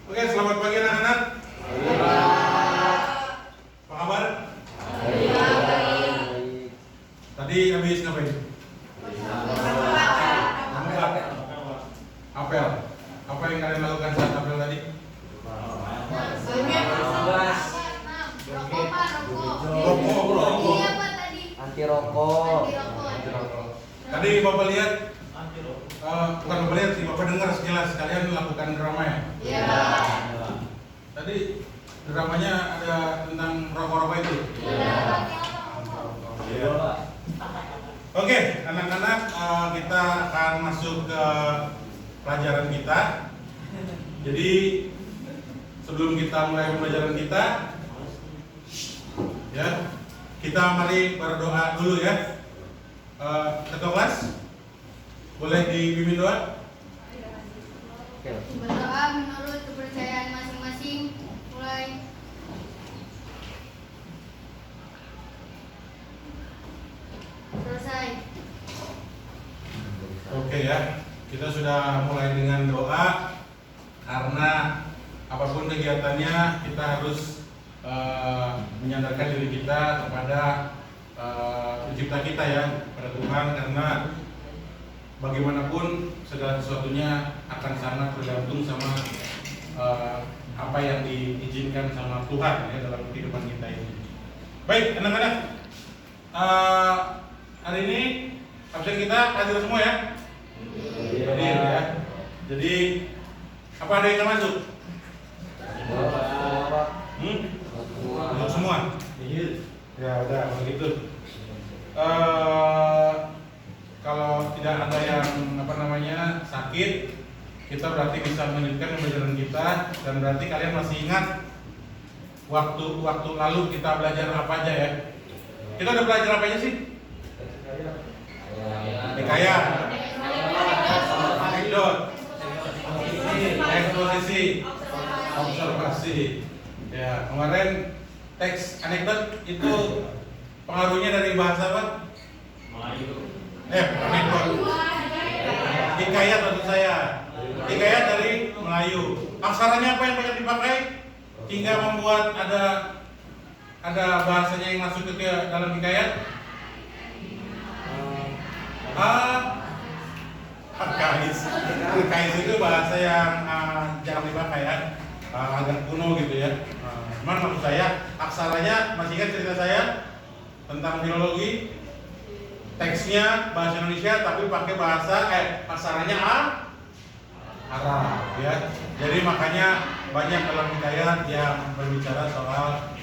Oke, selamat pagi anak-anak. Apa kabar? Tadi habis ngapain? Apel. Apa yang kalian lakukan saat apel tadi? Rokok. Anti rokok. Tadi Bapak lihat, bukan Bapak lihat sih, Bapak dengar sekilas kalian melakukan drama ya? Iya. Tadi dramanya ada tentang rokok-rokok itu? Iya. Oke, anak-anak, kita akan masuk ke pelajaran kita. Jadi sebelum kita mulai pembelajaran kita, ya, kita mari berdoa dulu ya. Ketua kelas, boleh dipimpin doa? Berdoa menurut kepercayaan masing-masing. Mulai. Selesai. Oke ya, kita sudah mulai dengan doa. Karena apapun kegiatannya kita harus menyandarkan diri kita kepada pencipta kita ya, pada Tuhan, karena bagaimanapun segala sesuatunya akan sangat bergantung sama apa yang diizinkan sama Tuhan ya dalam kehidupan kita ini. Baik anak-anak, hari ini absen kita hadir semua ya. Hadir ya. Jadi apa ada yang masuk? Masuk semua. Ya udah begitu. Kalau tidak ada yang sakit, kita berarti bisa melanjutkan pembelajaran kita, dan berarti kalian masih ingat waktu lalu kita belajar apa aja ya? Kita udah belajar apa aja sih? Hikayat, anekdot, eksposisi, observasi. Ya, kemarin teks anekdot itu pengaruhnya dari bahasa apa? Melayu. Anekdot. Hikayat maksud saya. Hikayat dari Melayu. Aksaranya apa yang banyak dipakai hingga membuat ada bahasanya yang masuk ke dalam hikayat? Kais. Kais itu bahasa yang jarang dipakai ya. Agak kuno gitu ya. Cuman maksud saya, aksaranya masih ingat cerita saya tentang filologi, teksnya bahasa Indonesia tapi pakai bahasa aksaranya Arab ya. Jadi makanya banyak dalam hikayat yang berbicara soal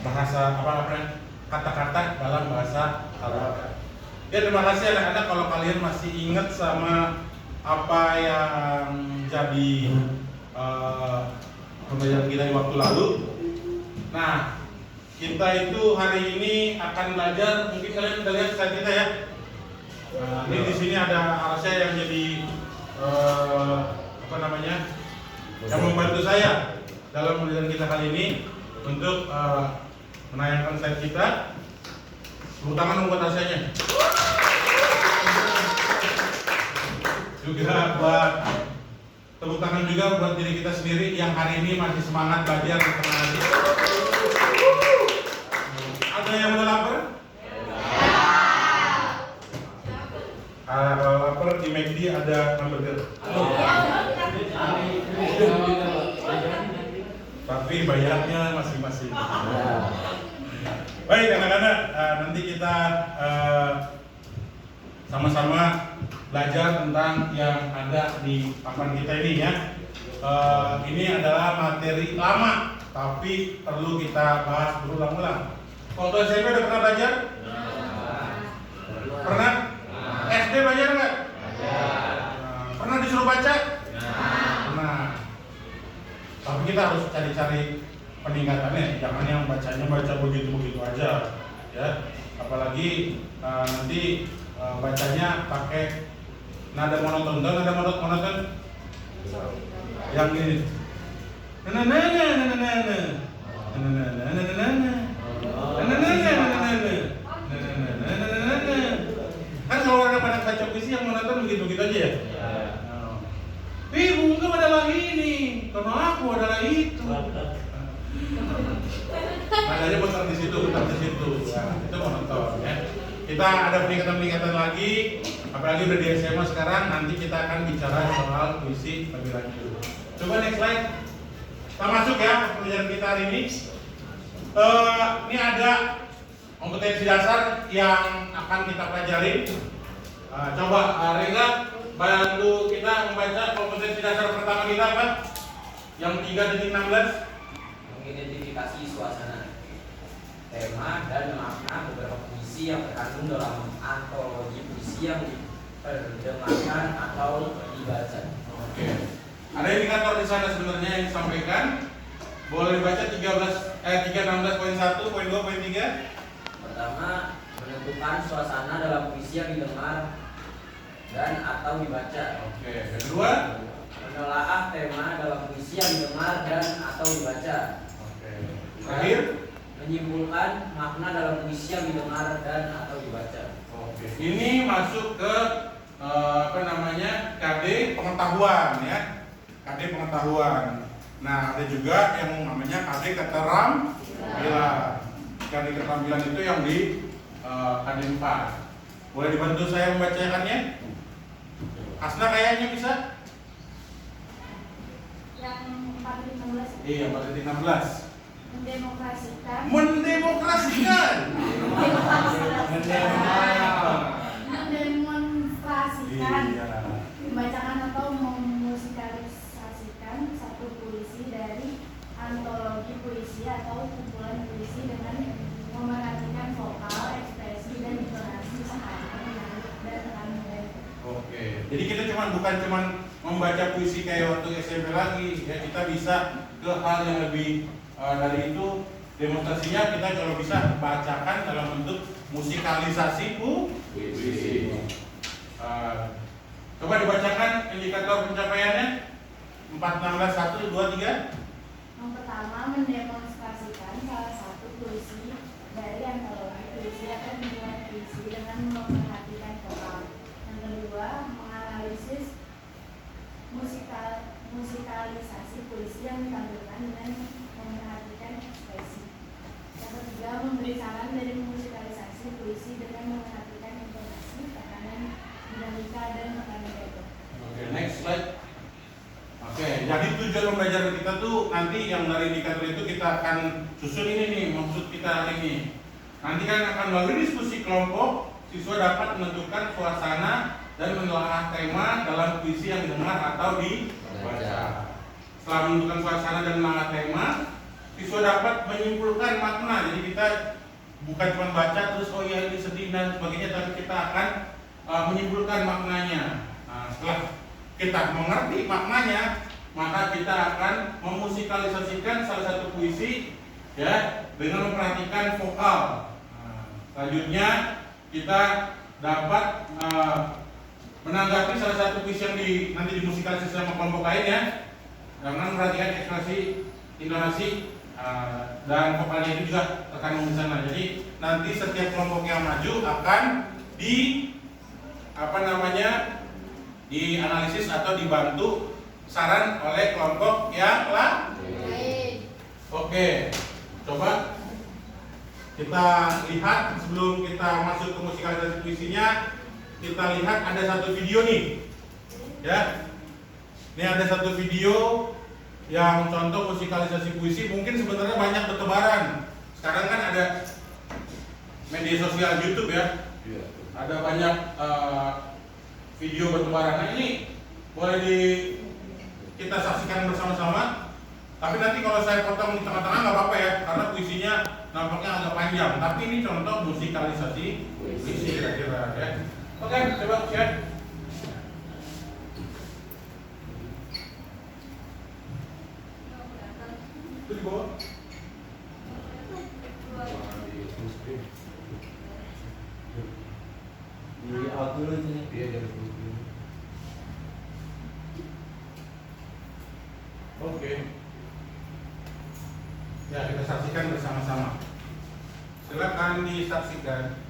bahasa kata-kata dalam bahasa Arab. Ya, terima kasih anak-anak kalau kalian masih ingat sama apa yang jadi pembelajaran kita di waktu lalu. Nah, kita itu hari ini akan belajar, mungkin kalian sudah lihat slide kita ya. Nah, ini di sini ada Arsya yang jadi yang membantu saya dalam pembelajaran kita kali ini untuk menayangkan slide kita. Tepuk tangan buat Arsyanya. Juga buat tepuk tangan juga buat diri kita sendiri yang hari ini masih semangat belajar di tengah hari. Ada yang udah lapar? Kalau lapar di McD ada hamburger. Tapi bayarnya masing-masing. Baik anak-anak, nanti kita sama-sama belajar tentang yang ada di papan kita ini ya. Ini adalah materi lama, tapi perlu kita bahas berulang-ulang. Waktu SMP udah pernah belajar? Pernah? SD belajar nggak? Pernah disuruh baca? Pernah. Tapi kita harus cari-cari peningkatannya, jangan yang bacanya baca begitu-begitu aja ya. Apalagi nanti bacanya pakai nada monoton. Nada monoton yang ini. Kan kalau orang pada baca puisi yang monoton begitu-begitu aja ya. Bunga adalah ini. Nadanya putar di situ, putar di situ. Nah, itu monoton ya. Kita ada peningkatan lagi, apalagi udah di SMA sekarang. Nanti kita akan bicara soal puisi lebih lanjut. Coba next slide. Kita masuk ya pelajaran kita hari ini. Ini ada kompetensi dasar yang akan kita pelajari. Coba Reza bantu kita membaca kompetensi dasar pertama kita apa? Yang 3.16. Mengidentifikasi suasana, tema dan makna beberapa puisi yang terkandung dalam antologi puisi yang diperdengarkan atau dibaca. Oke. Ada indikator di sana sebenarnya yang disampaikan. Boleh dibaca 316.1, poin 2, poin 3. Pertama, menentukan suasana dalam puisi yang didengar dan atau dibaca. Oke. Yang kedua, Menelaah tema dalam puisi yang didengar dan atau dibaca. oke. Terakhir, Menyimpulkan makna dalam puisi yang didengar dan atau dibaca. oke. Ini masuk ke KD pengetahuan ya. KD pengetahuan. Nah, ada juga yang namanya KD keterampilan. KD keterampilan itu yang di KD 4. Boleh dibantu saya membacakannya? Asna kayaknya bisa? Yang 416. Iya, 4.16. Mendemokrasikan. Mendemokrasikan. Mendemonstrasikan. Iya. Membacakan atau memusikalisasikan satu puisi dari antologi puisi atau kumpulan puisi dengan memerhatikan vokal, ekspresi, dan intonasi serta menarik dan rangkaian. Oke. Jadi kita bukan cuman membaca puisi kayak waktu SMP lagi, ya kita bisa ke hal yang lebih dari itu. Demonstrasinya kita kalau bisa bacakan dalam bentuk musikalisasi puisi. Coba dibacakan indikator pencapaiannya 416 1 2 3. Yang pertama, mendemonstrasikan salah satu puisi dari antologi puisi atau kumpulan puisi dengan memperhatikan vokal. Yang kedua, menganalisis musikalisasi puisi yang ditampilkan dengan memperhatikan ekspresi. Yang ketiga, memberi saran dari musikalisasi puisi dengan memperhatikan intonasi, tekanan, dinamika, dan tekanan tempo. Oke, next slide. Oke, jadi tujuan pembelajaran kita tuh nanti yang dari indikator itu kita akan susun ini nih, maksud kita hari ini. Nanti kan akan melalui diskusi kelompok, siswa dapat menentukan suasana dan menelaah tema dalam puisi yang didengar atau dibaca. Setelah menentukan suasana dan menelaah tema, siswa dapat menyimpulkan makna. Jadi kita bukan cuma baca terus oh ya ini sedih dan sebagainya, tapi kita akan menyimpulkan maknanya. Nah, setelah kita mengerti maknanya, maka kita akan memusikalisasikan salah satu puisi ya dengan memperhatikan vokal. Nah, selanjutnya kita dapat menanggapi salah satu puisi yang nanti dimusikalisasi sama kelompok lain ya, dengan memperhatikan ekspresi, intonasi dan vokalnya itu juga terkandung di sana. Jadi nanti setiap kelompok yang maju akan dianalisis atau dibantu saran oleh kelompok yang lain. Oke, coba kita lihat sebelum kita masuk ke musikalisasi puisinya, kita lihat ada satu video nih, ya. Ini ada satu video yang contoh musikalisasi puisi. Mungkin sebenarnya banyak bertebaran. Sekarang kan ada media sosial YouTube ya. Ada banyak video bertebaran. Nah ini boleh kita saksikan bersama-sama. Tapi nanti kalau saya potong di tengah-tengah nggak apa-apa ya, karena puisinya nampaknya agak panjang. Tapi ini contoh musikalisasi puisi kira-kira ya. Oke, coba share. Itu di bawah. Di out dulu ini. Iya dari dulu. Oke. Ya, kita saksikan bersama-sama. Silakan disaksikan.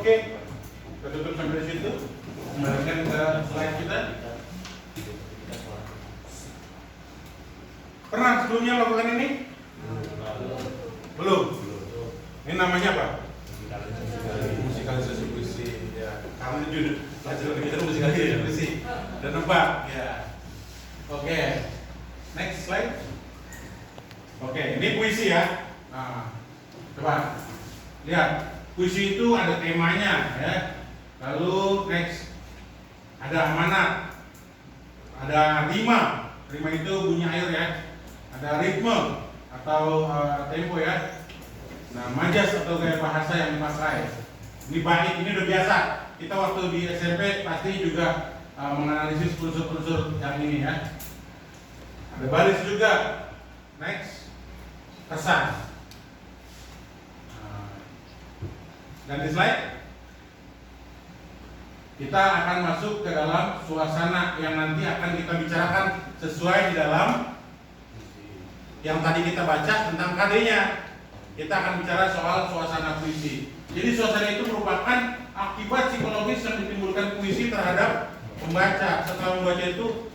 Oke, kita tutup sampai di situ. Kembalikan ke slide kita. Pernah sebelumnya lakukan ini? Belum. Ini namanya apa? Musikalisasi puisi. Ya, karena judul pelajaran kita musikalisasi puisi dan nebak. Ya. Oke. Next slide. Oke, ini puisi ya. Nah, coba lihat. Puisi itu ada temanya ya. Lalu next ada amanat, ada rima. Rima itu bunyi air ya. Ada ritme atau tempo ya. Nah, majas atau gaya bahasa yang dipakai. Ini bait, ini udah biasa. Kita waktu di SMP pasti juga menganalisis unsur-unsur yang ini ya. Ada baris juga. Next, kesan. Dan di slide kita akan masuk ke dalam suasana yang nanti akan kita bicarakan sesuai di dalam yang tadi kita baca tentang KD-nya. Kita akan bicara soal suasana puisi. Jadi suasana itu merupakan akibat psikologis yang ditimbulkan puisi terhadap pembaca. Setelah membaca itu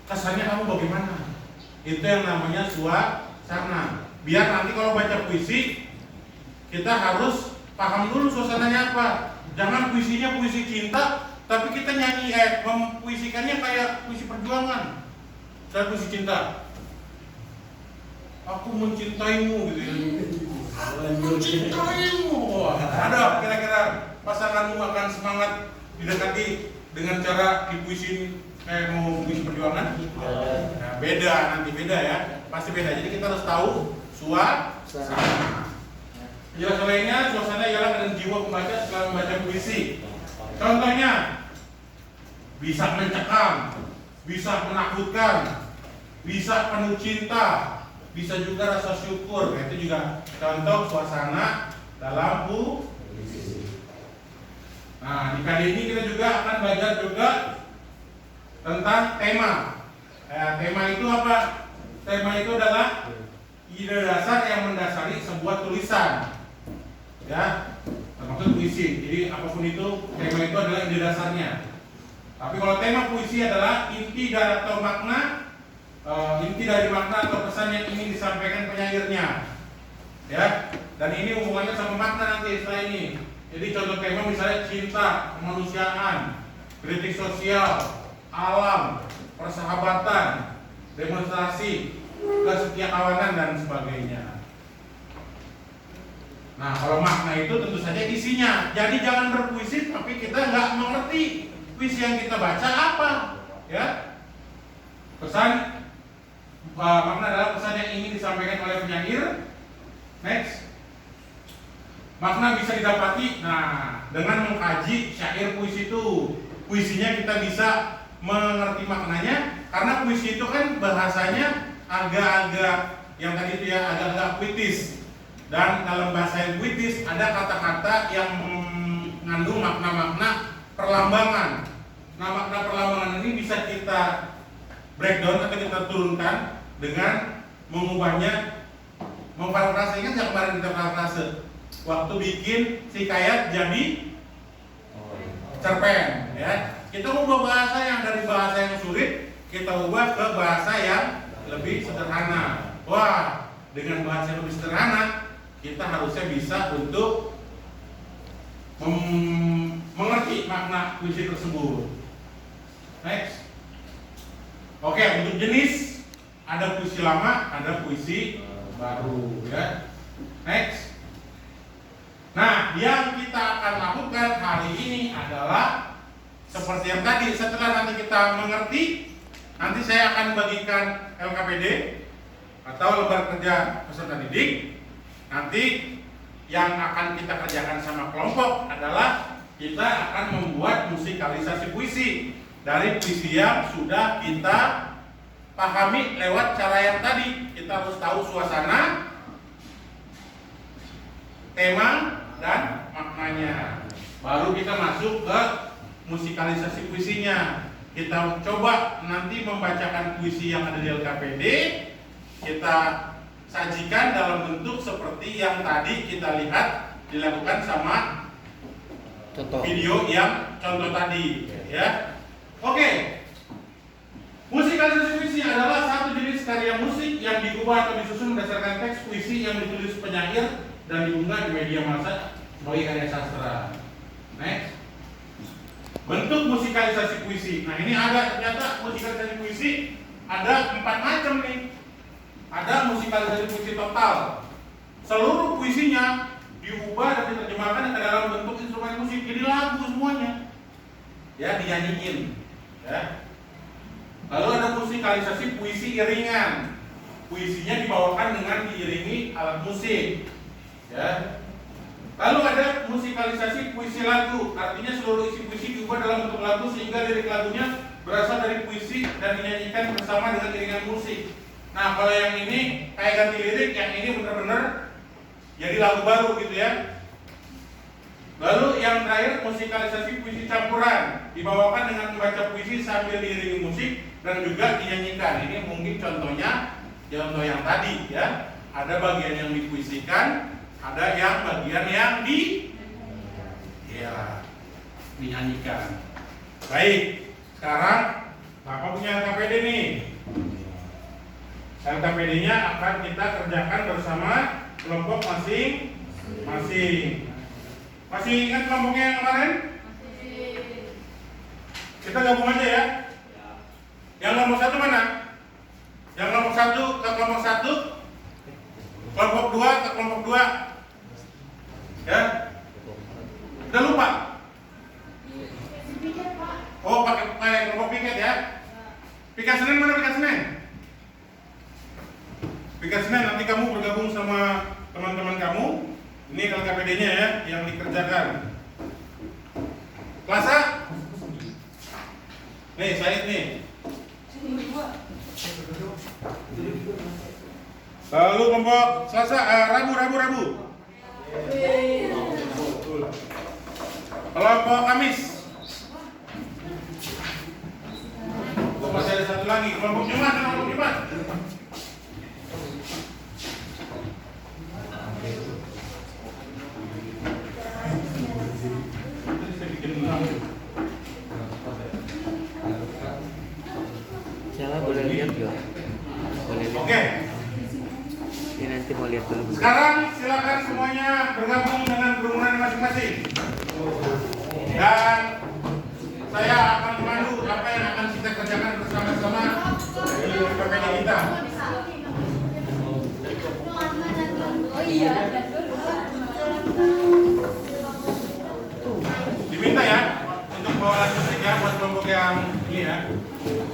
kesannya kamu bagaimana? Itu yang namanya suasana. Biar nanti kalau baca puisi kita harus paham dulu suasananya apa. Jangan puisinya puisi cinta, tapi kita nyanyi mempuisikannya kayak puisi perjuangan. Saya puisi cinta. Aku mencintaimu gitu ya. Aku mencintaimu. Wah, ada kira-kira pasanganmu akan semangat didekati dengan cara dipuisin kayak mau puisi perjuangan? Nah, beda nanti beda ya. Pasti beda. Jadi kita harus tahu suasana. Jelas lainnya, suasana ialah keadaan jiwa pembaca setelah membaca puisi. Contohnya, bisa mencekam, bisa menakutkan, bisa penuh cinta, bisa juga rasa syukur. Nah, itu juga contoh suasana dalam puisi. Nah, di kali ini kita juga akan belajar juga tentang tema. Tema itu apa? Tema itu adalah ide dasar yang mendasari sebuah tulisan. Ya, termasuk puisi. Jadi apapun itu, tema itu adalah ide dasarnya. Tapi kalau tema puisi adalah inti dari atau makna, inti dari makna atau pesan yang ingin disampaikan penyairnya. Ya, dan ini hubungannya sama makna nanti setelah ini. Jadi contoh tema misalnya cinta, kemanusiaan, kritik sosial, alam, persahabatan, demonstrasi, kesetiakawanan dan sebagainya. Nah, kalau makna itu tentu saja isinya. Jadi jangan berpuisi tapi kita nggak mengerti puisi yang kita baca apa, ya. Pesan makna adalah pesan yang ingin disampaikan oleh penyair. Next, makna bisa didapati. Nah, dengan mengkaji syair puisi itu, puisinya kita bisa mengerti maknanya. Karena puisi itu kan bahasanya agak-agak yang tadi itu ya agak-agak puitis. Dan dalam bahasa yang puitis ada kata-kata yang mengandung makna-makna perlambangan. Nah, makna perlambangan ini bisa kita breakdown atau kita turunkan dengan mengubahnya, memparafrase. Ingat yang kemarin kita parafrase waktu bikin hikayat jadi cerpen, ya. Kita ubah bahasa yang dari bahasa yang sulit kita ubah ke bahasa yang lebih sederhana. Wah, dengan bahasa yang lebih sederhana kita harusnya bisa untuk mengerti makna puisi tersebut. Next. Oke, untuk jenis ada puisi lama, ada puisi baru, ya. Next. Nah, yang kita akan lakukan hari ini adalah seperti yang tadi. Setelah nanti kita mengerti, nanti saya akan bagikan LKPD atau lembar kerja peserta didik. Nanti yang akan kita kerjakan sama kelompok adalah kita akan membuat musikalisasi puisi dari puisi yang sudah kita pahami lewat cara yang tadi. Kita harus tahu suasana, tema, dan maknanya. Baru kita masuk ke musikalisasi puisinya. Kita coba nanti membacakan puisi yang ada di LKPD. Kita sajikan dalam bentuk seperti yang tadi kita lihat dilakukan sama video yang contoh tadi, ya. Oke. Musikalisasi puisi adalah satu jenis karya musik yang diubah atau disusun berdasarkan teks puisi yang ditulis penyair dan diunggah di media massa sebagai karya sastra. Next. Bentuk musikalisasi puisi. Nah, ini ada ternyata musikalisasi puisi ada 4 macam nih. Ada musikalisasi puisi total. Seluruh puisinya diubah dan diterjemahkan ke dalam bentuk instrumen musik, jadi lagu semuanya, ya, dinyanyiin, ya. Lalu ada musikalisasi puisi iringan, puisinya dibawakan dengan diiringi alat musik, ya. Lalu ada musikalisasi puisi lagu, artinya seluruh isi puisi diubah dalam bentuk lagu sehingga lirik lagunya berasal dari puisi dan dinyanyikan bersama dengan iringan musik. Nah, kalau yang ini kayak ganti lirik, yang ini benar-benar jadi lagu baru gitu ya. Lalu yang terakhir musikalisasi puisi campuran, dibawakan dengan membaca puisi sambil diiringi musik dan juga dinyanyikan. Ini mungkin contohnya contoh yang tadi ya. Ada bagian yang dipuisikan, ada yang bagian yang dinyanyikan. Baik, sekarang Bapak punya LKPD nih. LKPD-nya akan kita kerjakan bersama kelompok masing-masing. Masih ingat kelompoknya yang kemarin? Kita gabung aja ya. Yang kelompok 1 mana? Yang kelompok 1 ke kelompok 1, kelompok 2 ke kelompok 2. Ya? Udah lupa? Oh, pakai kelompok piket ya? Piket Senin mana piket Senin? Piket Senin nanti kamu bergabung sama teman-teman kamu. Ini LKPD-nya ya yang dikerjakan. Selasa? Nih, Said nih. Lalu kelompok Selasa, Rabu. Kelompok Kamis. Masih ada satu lagi, kelompok Jumat. Siapa boleh lihat juga? Boleh lihat. Oke. Ini nanti mau lihat dulu. Sekarang silakan semuanya bergabung dengan kerumunan masing-masing. Dan saya akan memandu apa yang akan kita kerjakan bersama-sama di LKPD kita. Diminta ya untuk bawa alat musik ya buat kelompok yang ini ya.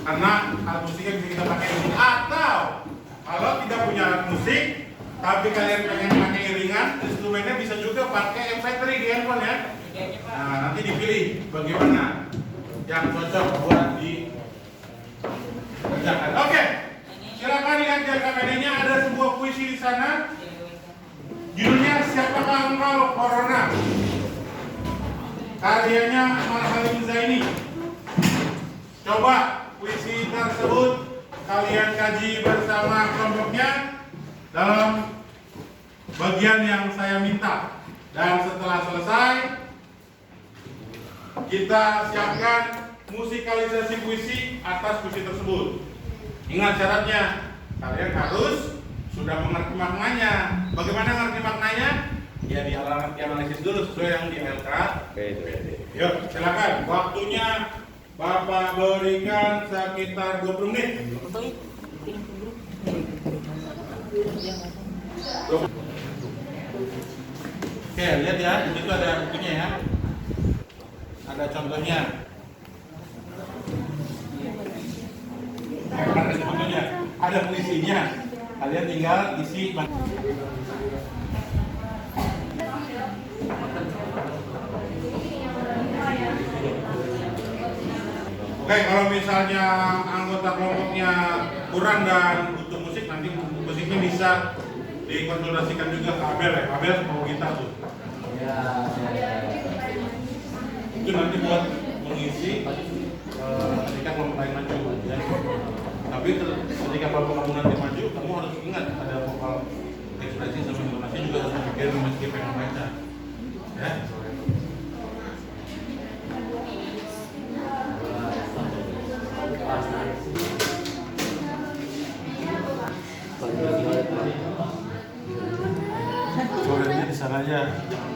Karena alat musiknya bisa kita pakai di sini. Atau kalau tidak punya alat musik, tapi kalian pengen pakai iringan, instrumennya bisa juga pakai MP3 di handphone ya. Nah, nanti dipilih bagaimana yang cocok buat dikerjakan. Oke, silakan lihat di LKPD-nya ada sebuah puisi di sana. Judulnya Siapakah Engkau Corona? Karyanya Amal Halim Zaini. Coba puisi tersebut kalian kaji bersama kelompoknya dalam bagian yang saya minta. Dan setelah selesai, kita siapkan musikalisasi puisi atas puisi tersebut. Ingat syaratnya, kalian harus sudah mengerti maknanya. Bagaimana mengerti maknanya? Ya dianalisis dulu sesuai yang di LKPD. Yuk, silakan. Waktunya Bapak berikan sekitar 20 menit. Oke, lihat ya, di situ ada bukunya ya. Ada contohnya. Ada contohnya, ada puisinya. Kalian tinggal isi. Oke, kalau misalnya anggota kelompoknya kurang dan butuh musik, nanti musiknya bisa dikonsultasikan juga ke Abel ya. Abel mau kita tuh. Itu nanti buat mengisi ketika kelompok lain maju ya. Tapi ketika kelompok kamu nanti maju, kamu harus ingat ada vokal ekspresi sama intonasi juga harus dipikirin meski pengen baca ya. ada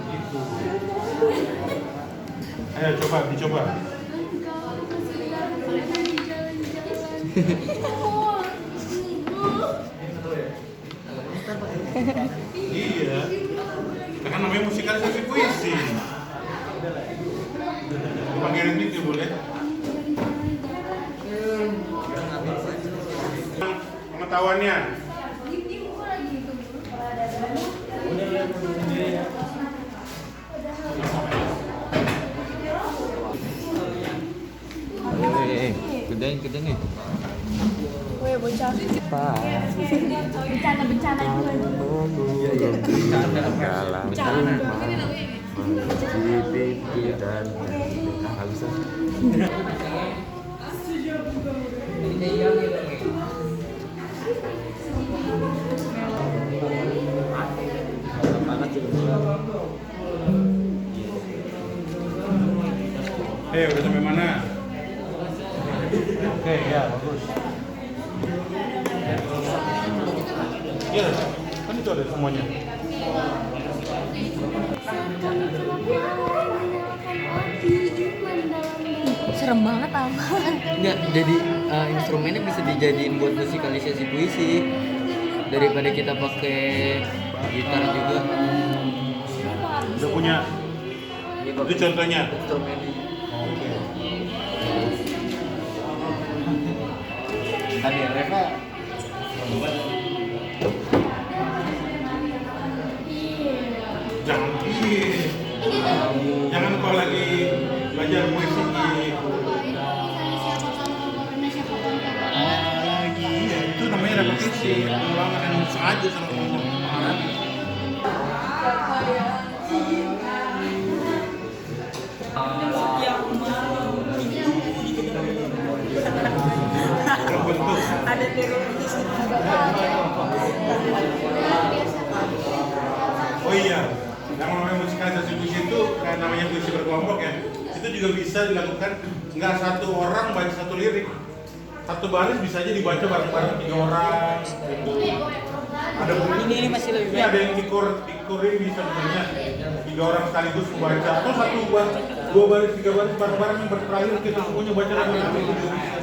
itu. Ayo coba dicoba. Iya. Kan namanya musikalisasi puisi. Pakai ritmik ya boleh. Pengetahuannya. Kedengen nih. Woi bocah. Bencana juga. Udah sampai mana? Oke, ya bagus. Iya, kan itu ada semuanya. Serem banget aman. Enggak, jadi instrumennya bisa dijadiin buat musikalisasi puisi daripada kita pakai gitar juga. Udah punya. Itu contohnya. Instrumen. Oke. Tadi Reva Jangan kau lagi belajar puisi lagi ya, itu namanya repetisi, pengulangan yang sengaja sama pengarang. Ada teroris. Oh iya, yang namanya musikalisasi puisi itu kayak namanya puisi berkelompok ya. Itu juga bisa dilakukan, nggak satu orang baca satu lirik, satu baris bisa aja dibaca bareng-bareng 3 orang. Ada ini masih lebih ini ada yang dikur ini bisa sebenarnya 3 orang sekaligus membaca atau 2 baris 3 baris bareng-bareng yang terakhir kita semuanya baca rame-rame itu juga bisa.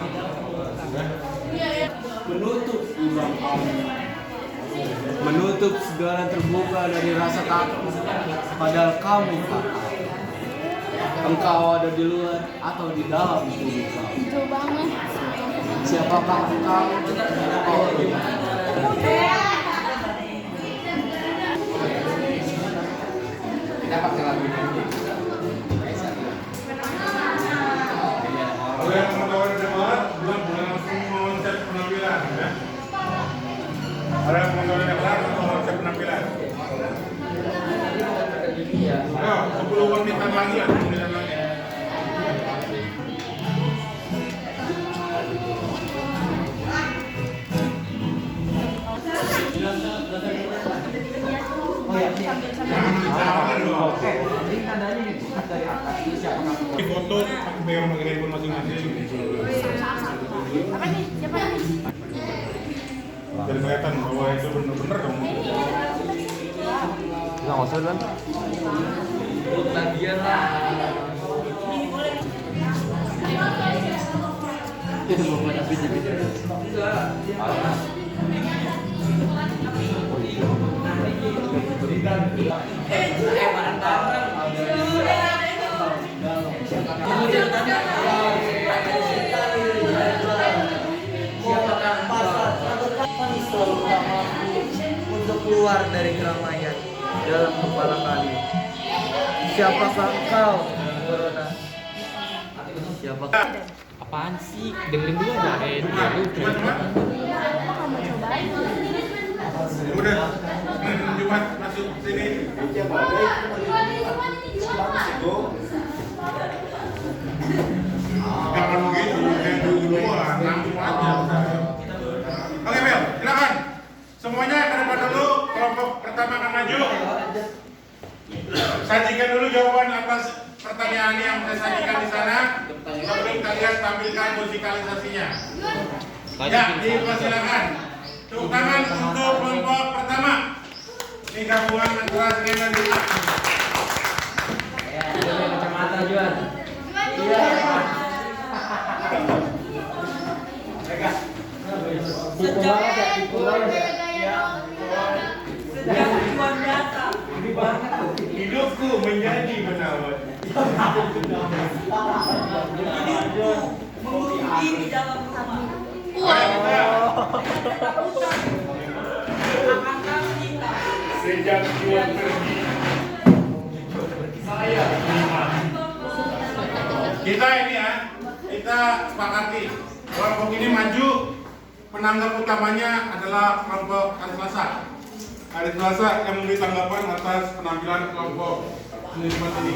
Menutup segala terbuka dari rasa takut, padahal kamu kata engkau ada di luar atau di dalam tubuh kamu. Jauh banget. Siapakah engkau? Oh, kita pakai lagu ini. Kalau yang pengetahuan udah kelar, bulan langsung konsep penampilan ya. Ada yang pengetahuan udah kelar, langsung konsep penampilan. Ayo, 10 menitan lagi lah, 10 menitan lagi. Di foto pakai handphone masing-masing. Apa nih? Siapa nih? Jadi kelihatan bahwa itu bener-bener dong. Nggak usah kan? bagian lah. Itu mau banyak biji-biji. Untuk keluar dari keramaian dalam kepala kami. Siapakah engkau, Corona? Siapa? Apaan sih? Dengerin dulu aja. Udah, Jumat masuk sini. Jangan begitu, yang duluan, langsung aja. Oke, Bel, silakan. Semuanya ke depan dulu. Kelompok pertama akan maju. Sajikan dulu jawaban atas pertanyaan yang saya sajikan di sana. Sebelum kalian tampilkan musikalisasinya. Ya, dipersilakan. Tepuk tangan untuk kelompok pertama. Ini gabungan antara skema dan aksi. Ya, ada kacamata Juan. Iya. Hidupku menjadi menawar. Mengurusi di dalam rumah. Akan kita. Sejak Juan pergi, saya terima. Kita ini ya, kita sepakati kelompok ini maju. Penanggap utamanya adalah kelompok Hari Selasa. Hari Selasa yang memberi tanggapan atas penampilan kelompok seniman ini.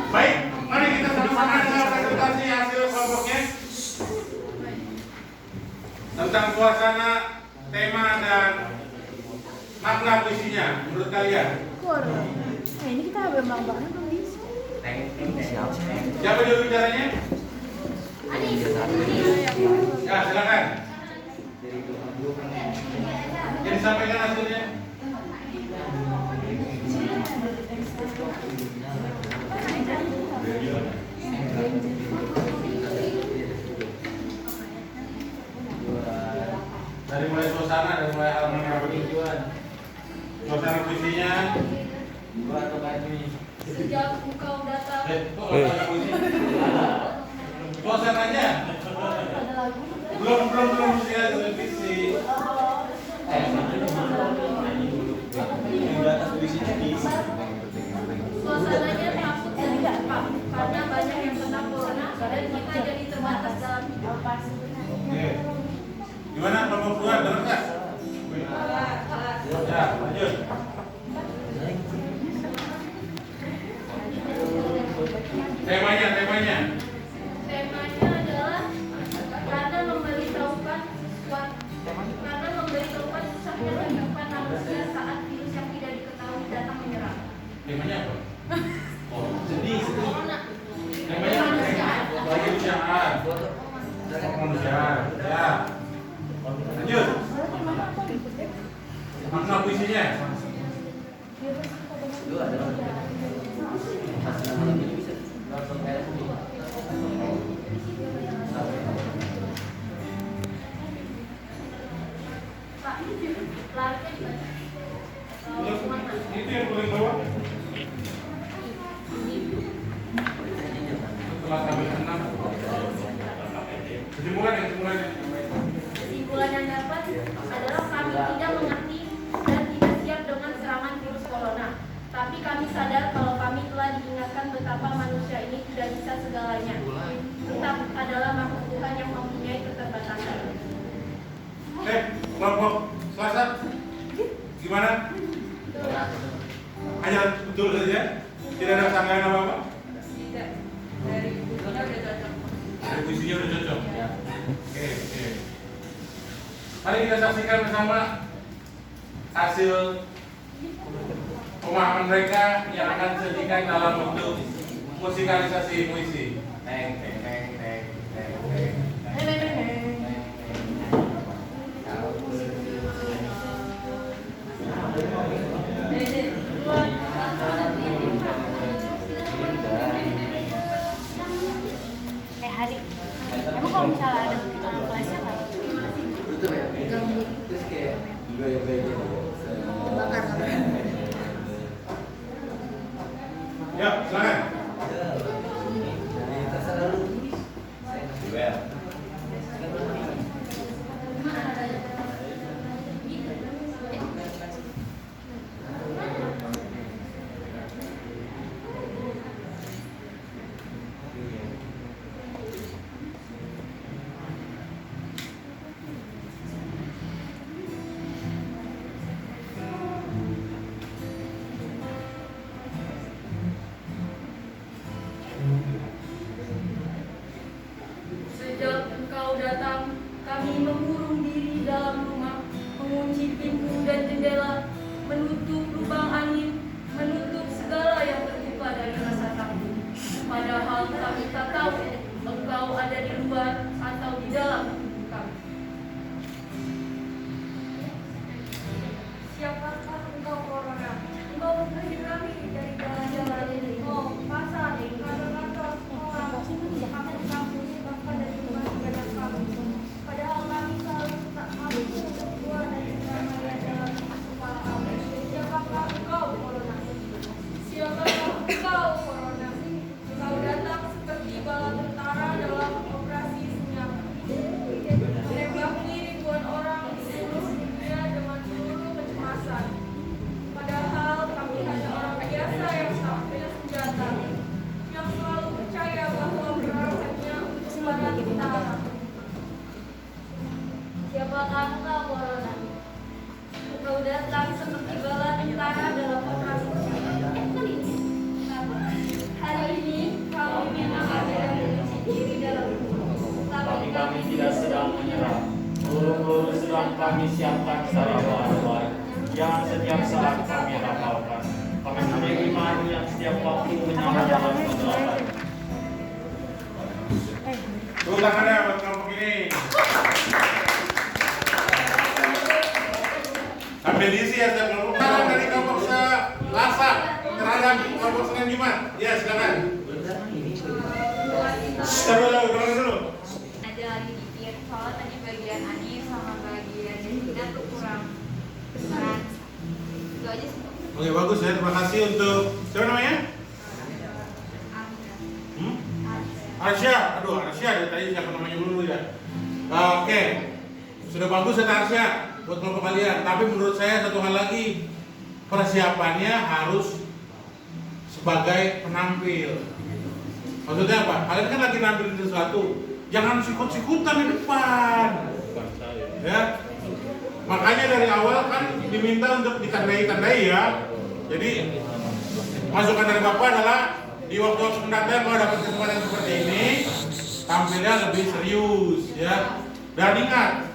Baik, mari kita sama-sama presentasi hasil kelompoknya tentang suasana, tema dan makna puisinya. Menurut kalian? Nah ini kita berlambangnya belum bisa. Siapa juru bicaranya? Ya, silakan. Jadi sampaikan hasilnya. Dari mulai suasana, dari mulai halaman tujuan. Suasana puisinya. Sejak engkau datang. Kok ada puisi? Suasananya. Belum usia televisi. Suasananya takut dan gampang karena banyak yang kena corona dan kita jadi terbatas dalam hidup. Oke. Gimana kelompok dua, benar nggak? Ya, lanjut. Temanya. Temanya adalah karena memberitahukan susahnya kehidupan manusia saat virus yang tidak diketahui datang menyerang. Temanya apa? Oh, sedih. Corona. Temanya kemanusiaan. Kemanusiaan. Ya. Lanjut. Makna puisinya. Lu ada hasil malam ini bisa langsung kayak Pak, larutnya di mana? Itu yang paling bawah. Setelah sampai 6. Kesimpulan yang dapat adalah kami tidak mengerti dan tidak siap dengan serangan virus corona. Tapi kami sadar kalau kami telah diingatkan betapa manusia ini tidak bisa segalanya. Kita adalah makhluk Tuhan yang mempunyai keterbatasan. Kelompok Selasa, gimana? Hanya betul saja, tidak ada sanggahan apa-apa. Tidak. Dari bukunya udah cocok. Dari puisinya udah cocok. Oke. Mari kita saksikan bersama hasil pemahaman mereka yang akan disajikan dalam bentuk musikalisasi puisi. Teng. Hari. Emang kalau misalnya ada kelasnya nggak? tutup ya? Terus kayak gitu. Bakar. Ya, silakan. Terserah lu. Well. kami siapkan secara baik yang setiap saat kami rapalkan. Kami memiliki iman yang setiap waktu menyala dalam kegelapan. Tepuk tangannya buat kelompok ini. Sambil diisi ya setiap kelompok. Salam dari kelompok Selasa terhadap kelompok Senin Jumat. Ya silakan. Taruh dulu. Ada lagi dikit, soalnya tadi bagian Ani sama bagian Dina tuh kurang berat. Itu aja sih. Oke bagus ya, terima kasih untuk siapa namanya? Arsya, aduh Arsya dari tadi siapa namanya dulu ya. Oke, sudah bagus ya Arsya buat kelompok kalian. Tapi menurut saya satu hal lagi, persiapannya harus sebagai penampil. Maksudnya apa? Kalian kan lagi nampilin sesuatu, jangan sikut-sikutan di depan. Ya, makanya dari awal kan diminta untuk ditandai-tandai ya. Jadi masukan dari Bapak adalah di waktu-waktu mendatang kalau dapat kesempatan seperti ini tampilnya lebih serius ya. Dan ingat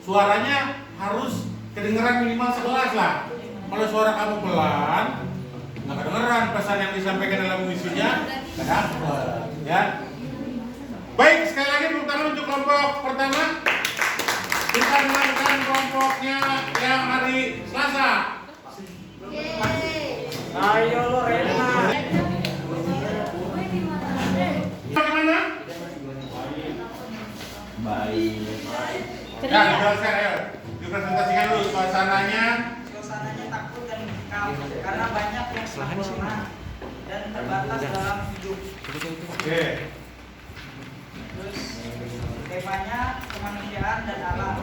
suaranya harus kedengeran minimal 11 lah. Kalau suara kamu pelan nggak kedengeran pesan yang disampaikan dalam misinya nggak dapet ya. Baik, sekali lagi tepuk tangan untuk kelompok pertama. Kita menangkan kelompoknya yang hari Selasa. Ayo lo Rena. Bagaimana? Baik. Ya, dijelaskan ya. Dipresentasikan dulu suasananya. Suasananya takut dan mencekam karena banyak yang corona dan terbatas dalam hidup. Oke. Terus temanya kemanusiaan dan alam.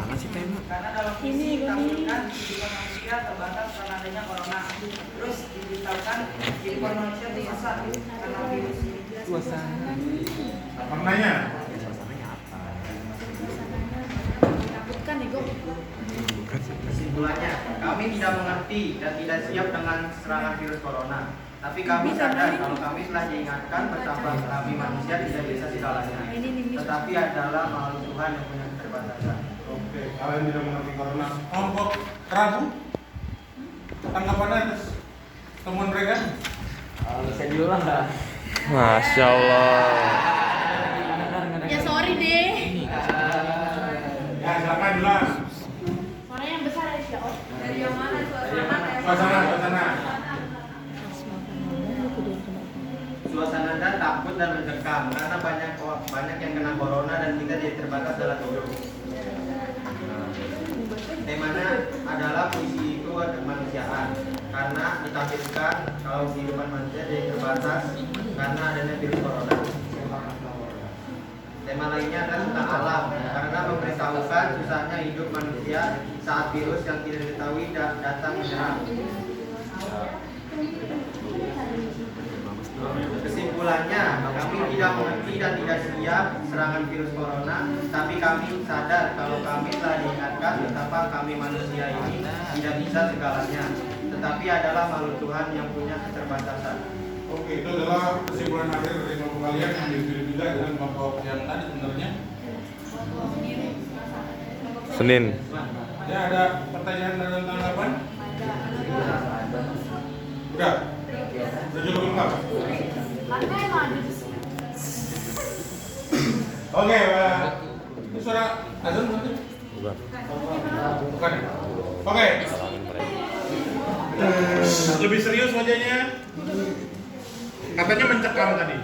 Karena dalam visi ditampilkan kehidupan manusia terbatas karena adanya corona. Terus diberitahukan kehidupan manusia tersesat karena virus ini. Maknanya? Menakutkan ego. Kesimpulannya, kami tidak mengerti dan tidak siap dengan serangan virus corona. Tapi kami sadar kalau kami telah diingatkan betapa kami manusia tidak bisa segalanya. Tetapi adalah makhluk Tuhan yang punya keterbatasan. Oke, kalian tidak mengerti corona. Kelompok Rabu? Tanggapannya atas temuan mereka? Bisa diulang nggak? Masya Allah. Ya sorry deh. Ya silakan jelas. Suara yang besar ya Om. Dari yang mana suasana? Suasana. Suasana takut dan mencekam karena banyak yang kena corona dan kita jadi terbatas dalam hidup. Temanya adalah puisi itu kemanusiaan karena ditampilkan kalau kehidupan manusia jadi terbatas karena adanya virus corona. Tema lainnya adalah tentang alam karena memberitahukan susahnya hidup manusia saat virus yang tidak diketahui datang menyerang. Kesimpulannya, kami tidak mengerti dan tidak siap serangan virus corona, tapi kami sadar kalau kami telah diingatkan betapa kami manusia ini tidak bisa segalanya, tetapi adalah makhluk Tuhan yang punya keterbatasan. Oke, itu adalah kesimpulan akhir dari kelompok kalian yang dipilih juga dengan kelompok yang tadi sebenarnya. Senin. Ya, ada pertanyaan dan tanggapan? Udah? Udah cukup lengkap? Oke, itu suara azan bukan? Bukan ya? Oke. Lebih serius wajahnya. Katanya mencekam tadi.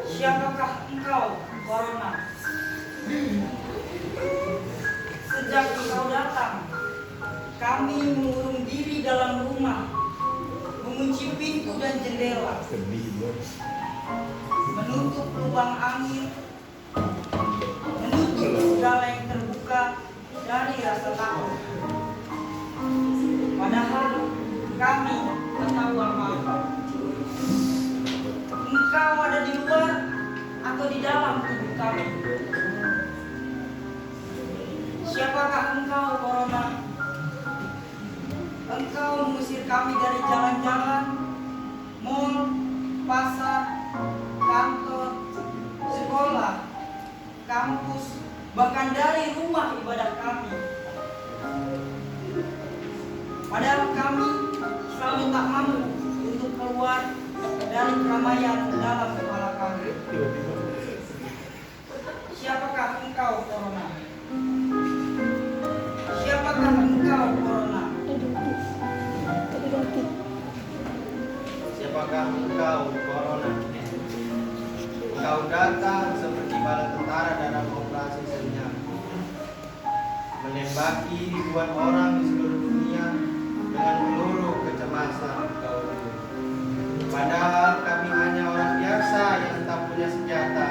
Siapakah engkau, corona? Sejak engkau datang, kami mengurung diri dalam rumah, mengunci pintu dan jendela, menutup lubang angin, menutup segala yang terbuka dari rasa takut. Padahal kami tahu apa-apa. Engkau ada di luar atau di dalam tubuh kami. Siapakah engkau, corona? Engkau mengusir kami dari jalan-jalan, mal, pasar, kantor, sekolah, kampus, bahkan dari rumah ibadah kami. Padahal kami selalu tak mampu untuk keluar dari keramaian dalam kepala kami. Siapakah engkau, Corona? Siapakah engkau, Corona? Siapakah engkau, Corona? Engkau datang seperti bala tentara dalam operasi senyap, menembaki ribuan orang di seluruh dunia dengan peluru kecemasan. Padahal kami hanya orang biasa yang tak punya senjata,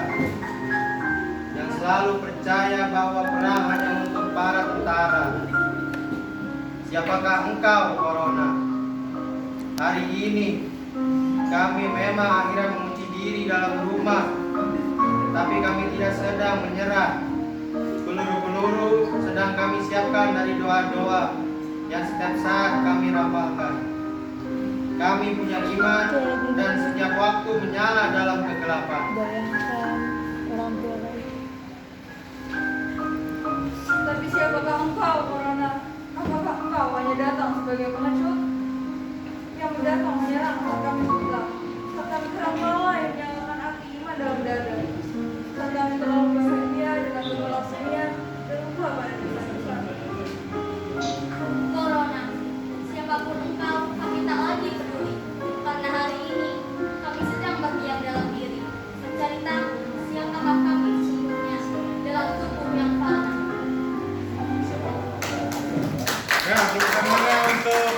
yang selalu percaya bahwa perang hanya untuk para tentara. Siapakah engkau, Corona? Hari ini kami memang akhirnya mengunci diri dalam rumah, tapi kami tidak sedang menyerah. Peluru-peluru sedang kami siapkan dari doa-doa yang setiap saat kami rapalkan. Kami punya iman dan setiap waktu menyala dalam kegelapan. Tapi siapakah engkau, Corona? Apakah engkau hanya datang sebagai pengecut yang datang menyerang saat kami buta, saat kami terang malam yang menyalakan api iman dalam dada, saat kami terlalu bahagia dengan menolak senian dan lupa pada dosa-dosa. Corona, siapapun engkau, kami tak lagi peduli, karena hari ini kami sedang berdiam dalam diri, mencari tahu siapakah kami sesungguhnya dalam tubuh yang fana. Ya, tepuk tangannya untuk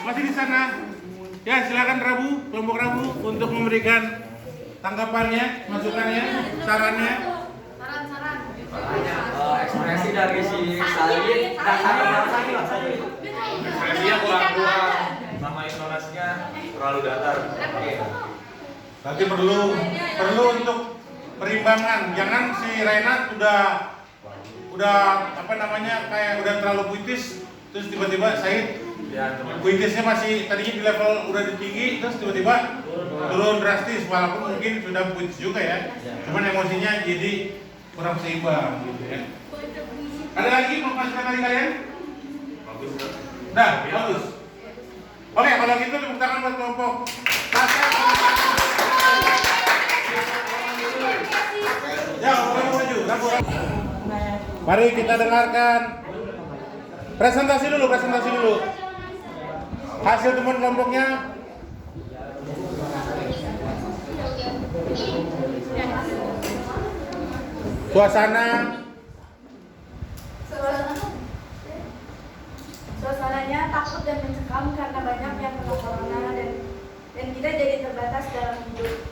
masih di sana. Ya, silakan Rabu, kelompok Rabu untuk memberikan tanggapannya, masukannya, sarannya. Saran-saran. Ekspresi dari si Salih Ekspresinya kurang kuat, sama intonasinya terlalu datar. Berarti perlu untuk perimbangan. Jangan si Renat udah apa namanya kayak udah terlalu puitis, terus tiba-tiba Said puitisnya masih tadinya di level udah tinggi, terus tiba-tiba turun drastis, walaupun mungkin sudah puitis juga ya, cuman emosinya jadi kurang seimbang gitu ya. Ada lagi mau masukan dari kalian? Bagus. Dah, bagus. Oke, kalau gitu tepuk tangan buat kelompok Pasar. Ya, maju. Mari kita dengarkan presentasi dulu. Hasil temuan kelompoknya. Suasananya takut dan mencekam karena banyak yang kena corona dan kita jadi terbatas dalam hidup.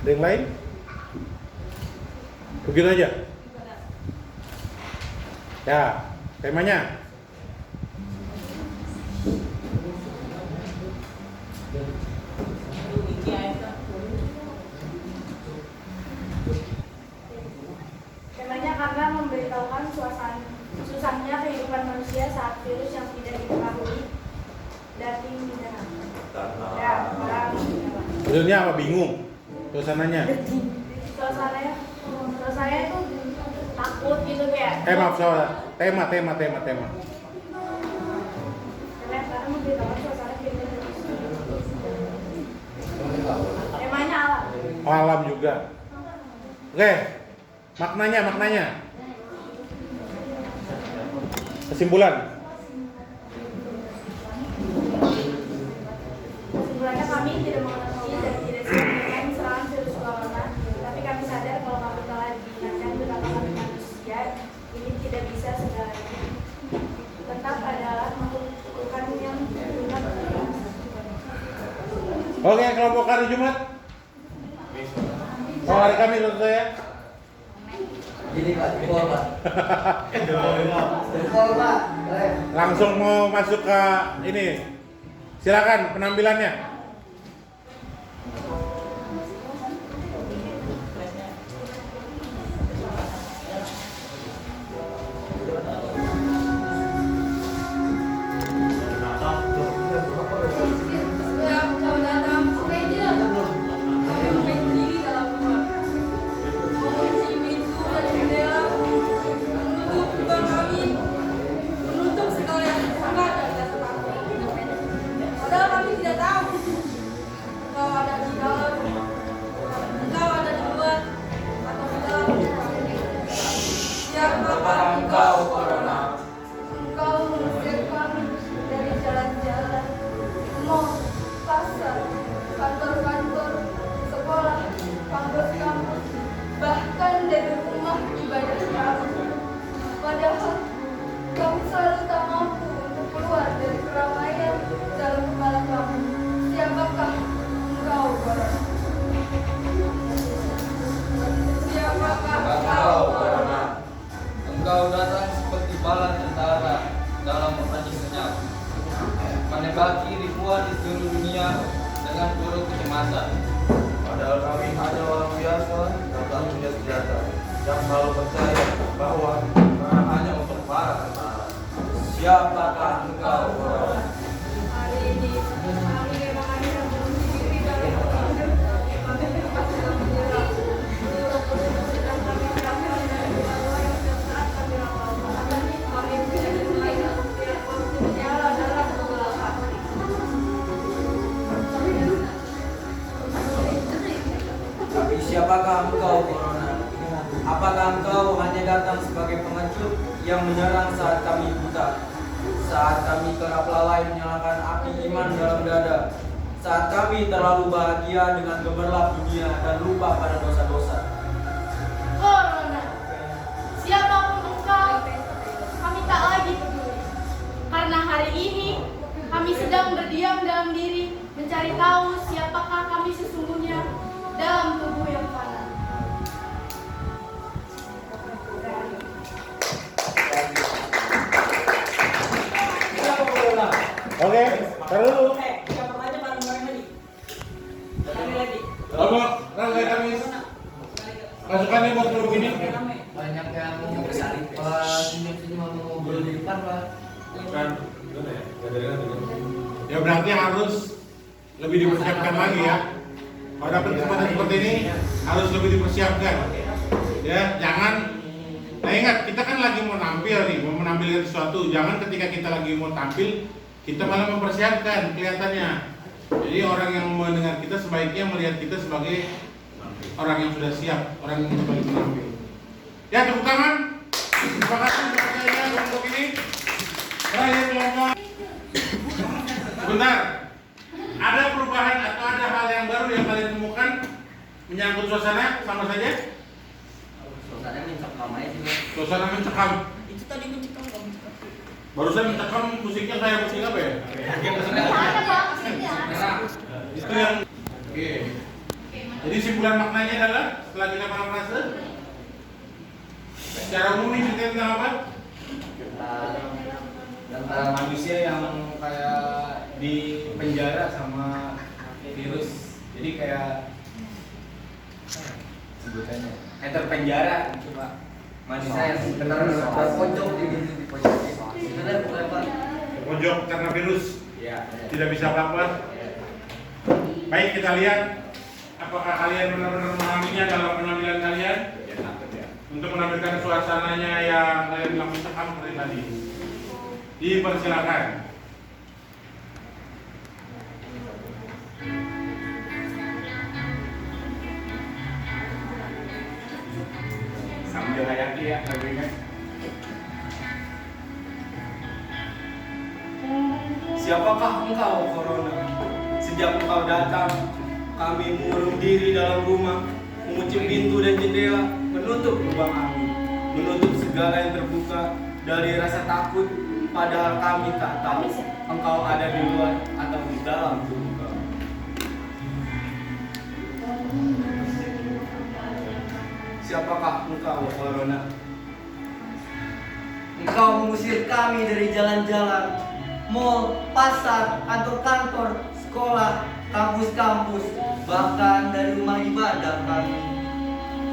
Ada yang lain? Begitu aja. Ya, temanya. Temanya karena memberitahukan susahnya kehidupan manusia saat virus yang tidak diketahui dating menyerang. Maksudnya apa? Bingung? Suasananya? Suasananya itu takut gitu ya. Maaf, tema. Karena memberitahukan suasana kehidupan manusia. Temanya alam. Alam juga. Oke, maknanya. Kesimpulannya kami tidak mengetahui dan tidak siap dengan serangan virus corona, tapi kami sadar kalau kami telah diingatkan betapa kami manusia ini tidak bisa segalanya. Tetap adalah melakukan yang benar. Oke, kelompok hari Jumat. Oh, hari Kamis tentu saya. Ini Pak, Pak. Langsung mau masuk ke ini. Silakan penampilannya. Setiap kau datang, kami selalu tak mampu untuk keluar dari keramaian dalam kepala kami. Siapakah engkau, Corona? Siapakah engkau, Corona? Engkau datang seperti bala tentara dalam pertandingan senyap, menembaki ribuan di seluruh dunia dengan peluru kecemasan. Padahal kami hanya orang biasa yang tak punya senjata, yang selalu percaya bahwa perang hanya untuk para tentara. Siapakah engkau, Corona? Hari ini kami mengakhiri diri dari penginjil. Kami terpaksa dalam menyerang seluruh penduduk sedang kami berangkat dari luar yang saat kami rapalkan. Kami punya keinginan setiap waktu menyala dalam kepala kami. Tapi siapakah engkau, Corona? Apakah engkau hanya datang sebagai pengecut yang menyerang saat kami buta, saat kami kerap lalai menyalakan api iman dalam dada, saat kami terlalu bahagia dengan gemerlap dunia dan lupa pada dosa-dosa? Corona, siapapun engkau, kami tak lagi peduli. Karena hari ini kami sedang berdiam dalam diri, mencari tahu siapakah kami sesungguhnya dalam tubuh yang fana. Oke, taruh dulu. Siapa aja bareng lagi. Kami lagi. Apa? Rangga kami. Masukannya buat dulu gini. Banyak yang senyum-senyum mau ngobrol di depan, Pak. Ya berarti harus lebih dipersiapkan lagi ya. Kalau dapat kesempatan seperti ini harus lebih dipersiapkan. Ya, jangan. Nah ingat, kita kan lagi mau tampil nih, mau menampilkan sesuatu. Jangan ketika kita lagi mau tampil, kita malah mempersiapkan kelihatannya. Jadi orang yang mendengar kita sebaiknya melihat kita sebagai orang yang sudah siap, orang yang sebagai penampil. Ya, tepuk tangan. Terima kasih semuanya untuk ini. Terakhir kelompok. Sebentar. Ada perubahan atau ada hal yang baru yang kalian temukan menyangkut suasana sama saja? Suasana mencekam aja sih. Suasana mencekam. Itu tadi mencekam kamu. Barusan mencekam musiknya kayak musik apa ya? Itu yang oke. Jadi simpulan maknanya adalah setelah kita parafrase secara umum ini cerita tentang apa? Tentang manusia yang kayak di penjara sama virus. Jadi kayak sebutannya terpenjara gitu, Pak. Manusia yang Terpojok di pojok. Pojok karena virus. ya. Tidak bisa apa-apa. Baik, kita lihat apakah kalian benar-benar memahaminya dalam penampilan kalian. Untuk menampilkan suasananya yang kalian bilang mencekam seperti tadi. Dipersilakan. Sambil hayati ya lagunya. Siapakah engkau, Corona? Sejak engkau datang, kami mengurung diri dalam rumah, mengunci pintu dan jendela, menutup lubang angin, menutup segala yang terbuka dari rasa takut. Padahal kami tak tahu engkau ada di luar atau di dalam tubuh kami. Siapakah engkau, Corona? Engkau mengusir kami dari jalan-jalan, mal, pasar, kantor-kantor, sekolah, kampus-kampus, bahkan dari rumah ibadah kami.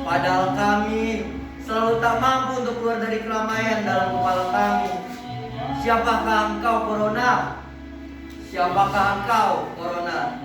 Padahal kami selalu tak mampu untuk keluar dari keramaian dalam kepala kami. Siapakah engkau, Corona? Siapakah engkau, Corona?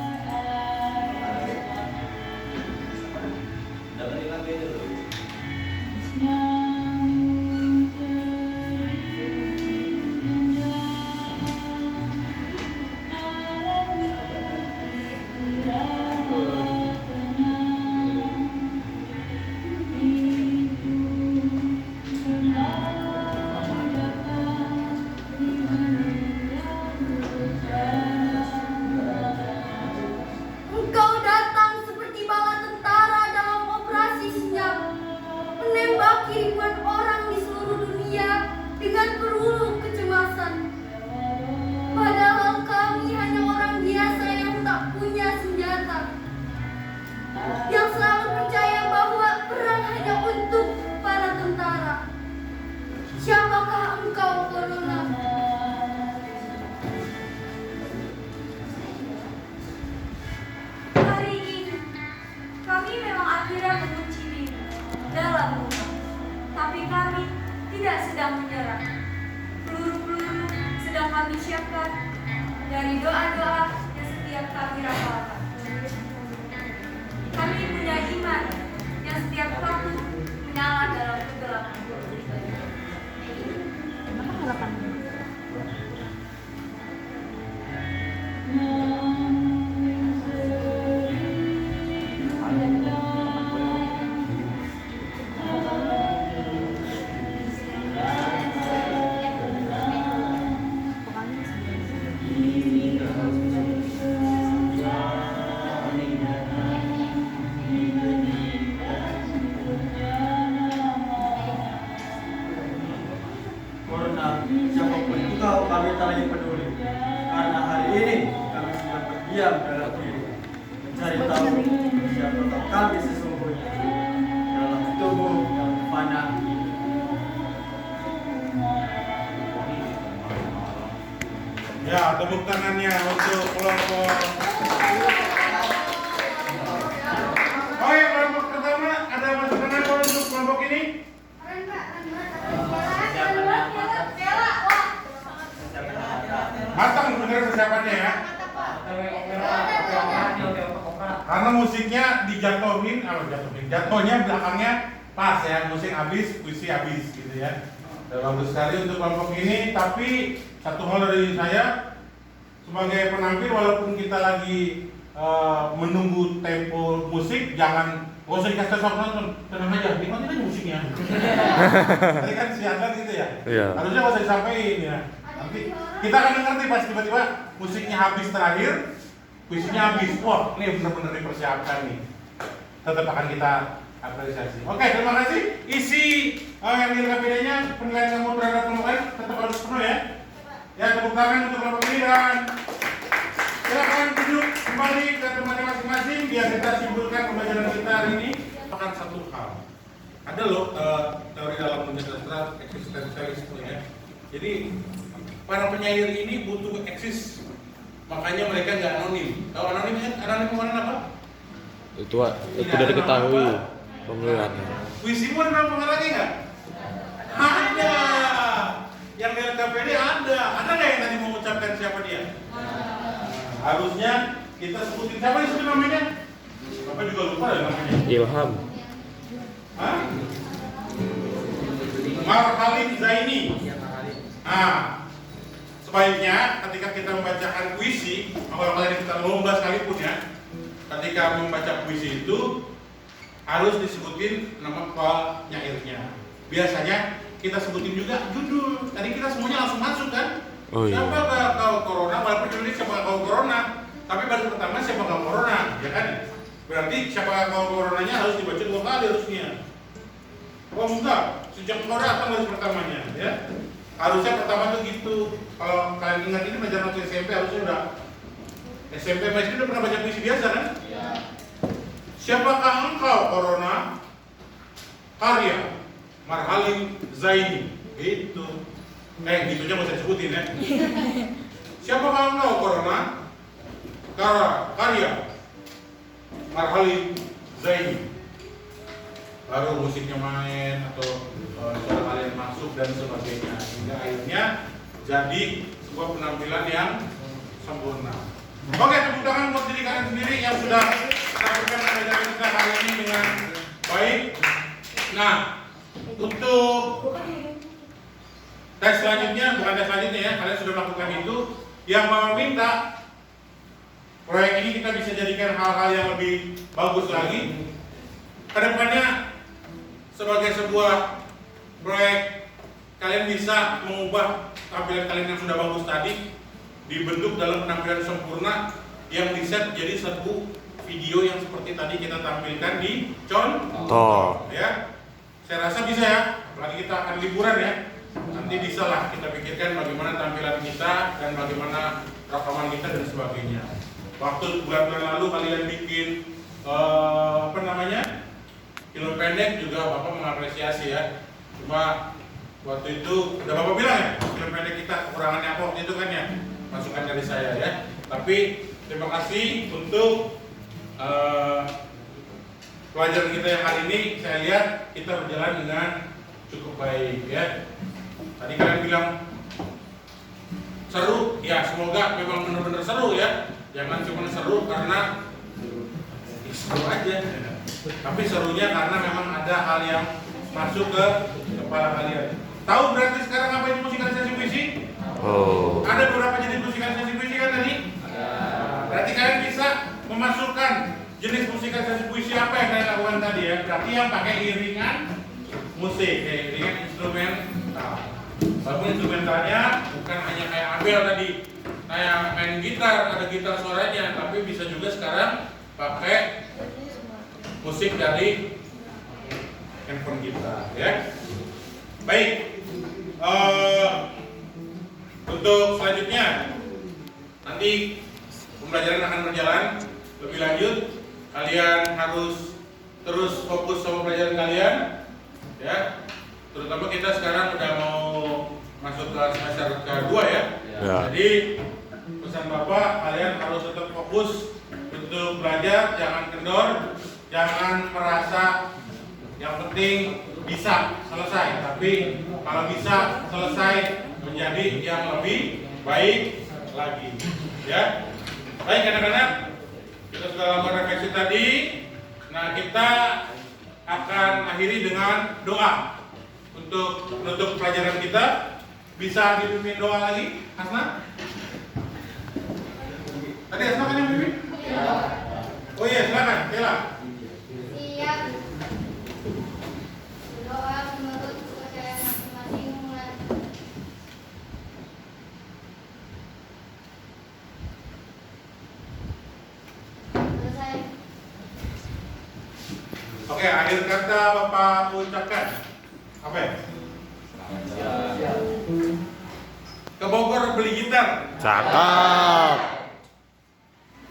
kami siapkan dari doa-doa yang setiap kami rapalkan. Kami punya iman yang setiap waktu menyala dalam kegelapan. Corona, siapapun engkau, kami tak lagi peduli. Karena hari ini kami sudah berdiam dalam diri, mencari tahu siapakah kami sesungguhnya dalam tubuh yang fana ini. Ya, tepuk tangannya untuk kelompok. Oh ya, kelompok pertama ada masukan apa untuk kelompok ini? Matang sebenarnya persiapannya ya. Karena musiknya jatuhnya belakangnya pas ya, musik habis, puisi habis gitu ya. Bagus sekali untuk kelompok ini. Tapi satu hal dari saya sebagai penampil, walaupun kita lagi menunggu tempo musik, jangan gak usah dikasih tahu nonton, tenang aja, nikmatin aja musiknya. Tadi kan siaran gitu ya. Iya. Harusnya gak usah disampaikan ya. Nanti kita akan ngerti pas tiba-tiba musiknya habis terakhir, puisinya habis. Wah, ini benar-benar dipersiapkan nih. Tetap akan kita apresiasi. Oke, terima kasih. Isi yang di LKPD-nya, penilaian kamu terhadap kelompok lain tetap harus penuh ya. Ya, tepuk tangan untuk kelompok ini dan silakan duduk kembali ke tempatnya masing-masing biar kita simpulkan pembelajaran kita hari ini. Akan satu hal. Ada loh teori dalam dunia sastra eksistensialisme ya. Jadi para penyair ini butuh eksis, makanya mereka nggak anonim. Tahu anonimnya? Anonim kemana apa? Itu tidak diketahui pemilihannya. Puisimu ada pengarangnya nggak? Ada. Yang di LKPD ada. Ada nggak yang tadi mau mengucapkan siapa dia? Harusnya kita sebutin siapa disebut namanya? Bapak juga lupa ya namanya. Ilham. Hah? Marhalin Zaini. Nah, sebaiknya ketika kita membacakan puisi, kalau kalian kita lomba sekalipun ya, ketika membaca puisi itu harus disebutin nama penyairnya. Biasanya kita sebutin juga judul. Tadi kita semuanya langsung masuk kan? Oh, iya. Siapa kau corona? Walaupun judulnya siapa kau corona, tapi baru pertama siapa kau corona, ya kan? Berarti siapa kau coronanya harus dibaca 2 kali harusnya. Oh enggak, sejak kau datang baru pertamanya, ya. Harusnya pertama tuh gitu. Kalau kalian ingat ini pelajaran waktu SMP harusnya udah SMP masih udah pernah baca puisi biasa kan? Iya. Siapakah engkau corona? Karya Marhalin Zaini. Itu. Gitunya mau saya sebutin ya. Siapakah engkau corona? Karya Marhalin Zaini. Baru musiknya main atau suara kalian masuk dan sebagainya, hingga akhirnya jadi sebuah penampilan yang sempurna. Oke, tepuk tangan buat diri kalian sendiri yang sudah melakukan pelajaran kita hari ini dengan baik. Nah, untuk tes selanjutnya, bukan tes selanjutnya ya, kalian sudah melakukan itu. Yang Mama minta, proyek ini kita bisa jadikan hal-hal yang lebih bagus lagi. Kedepannya sebagai sebuah proyek, kalian bisa mengubah tampilan kalian yang sudah bagus tadi dibentuk dalam penampilan sempurna yang di-set jadi satu video yang seperti tadi kita tampilkan di contoh. Ya, saya rasa bisa ya. Apalagi kita akan liburan ya. Nanti bisa lah kita pikirkan bagaimana tampilan kita dan bagaimana rekaman kita dan sebagainya. Waktu bulan-bulan lalu kalian bikin film pendek juga Bapak mengapresiasi ya. Cuma waktu itu udah Bapak bilang ya, film pendek kita kekurangannya apa waktu itu kan ya, masukan dari saya ya. Tapi terima kasih untuk pelajaran kita yang hari ini. Saya lihat kita berjalan dengan cukup baik ya. Tadi kalian bilang seru, ya semoga memang benar-benar seru ya. Jangan cuma seru karena seru aja. Tapi serunya karena memang ada hal yang masuk ke kepala kalian. Tahu berarti sekarang apa itu musikalisasi puisi? Oh. Ada beberapa jenis musikalisasi puisi kan tadi? Berarti kalian bisa memasukkan jenis musikalisasi puisi apa yang kalian lakukan tadi ya. Berarti yang pakai iringan musik, kayak iringan instrumen. Walaupun instrumentalnya bukan hanya kayak Abel tadi, kayak main gitar, ada gitar suaranya, tapi bisa juga sekarang pakai musik dari handphone kita, ya. Baik, untuk selanjutnya nanti pembelajaran akan berjalan lebih lanjut. Kalian harus terus fokus sama pelajaran kalian, ya. Terutama kita sekarang udah mau masuk ke semester kedua ya. Jadi pesan Bapak, kalian harus tetap fokus untuk belajar, jangan kendor, jangan merasa yang penting bisa selesai, tapi kalau bisa selesai menjadi yang lebih baik lagi, ya. Baik anak-anak, kita sudah lakukan refleksi tadi. Nah, kita akan akhiri dengan doa untuk menutup pelajaran kita. Bisa dipimpin doa lagi, Hasna? Tadi Hasna kan yang pimpin? Oh iya, silakan, Kela. Siap. Berdoa menurut kepercayaan masing-masing mulai. Selesai. Oke, akhir kata Bapak ucapkan apa ya? Ke Bogor beli gitar. Cakep.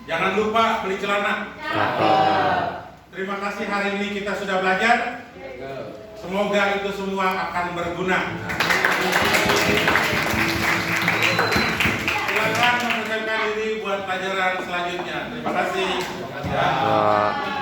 Jangan lupa beli celana. Cakep. Terima kasih hari ini kita sudah belajar. Semoga itu semua akan berguna. Silakan mempersiapkan diri buat pelajaran selanjutnya. Terima kasih. Ya.